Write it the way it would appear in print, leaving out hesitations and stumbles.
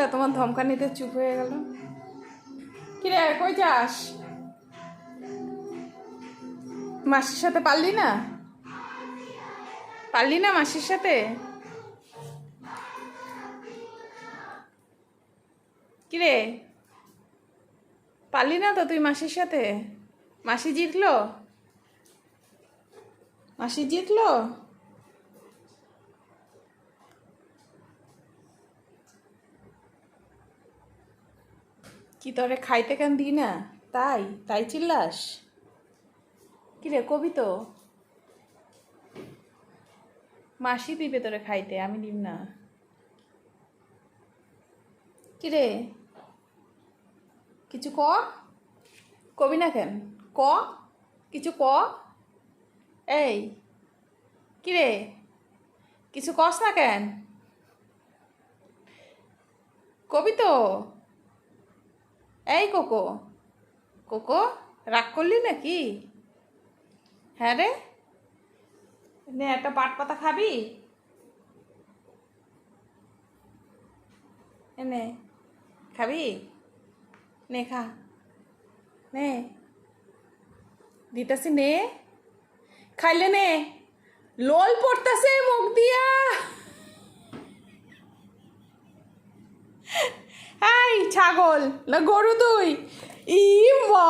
দেখলা তোমার ধমকানিতে চুপ হয়ে গেল। কিরে কই যাস? মাসির সাথে পারলি না? পারলি না মাসির সাথে? কিরে পারলি না তো তুই মাসির সাথে? মাসি জিতলো? মাসি জিতলো? কি তোরে খাইতে কেন দিই না? তাই তাই চিল্লাস? কিরে কবি তো? মাসি দিবে তোরে খাইতে, আমি দিব না। কিরে কিছু কবি না কেন? কিছু এই কিরে কিছু কস না কেন? কবি তো। এই কোকো কোকো, রাগ করলি নাকি? হ্যাঁ রে, নে একটা পাট পাতা খাবি? নে খাবি? নে খা, নে দিতাছি, নে খাইলে নে। লোল পড়তাছে মুখ দিয়া। এই ছাগল না গরু তুই? ই মা!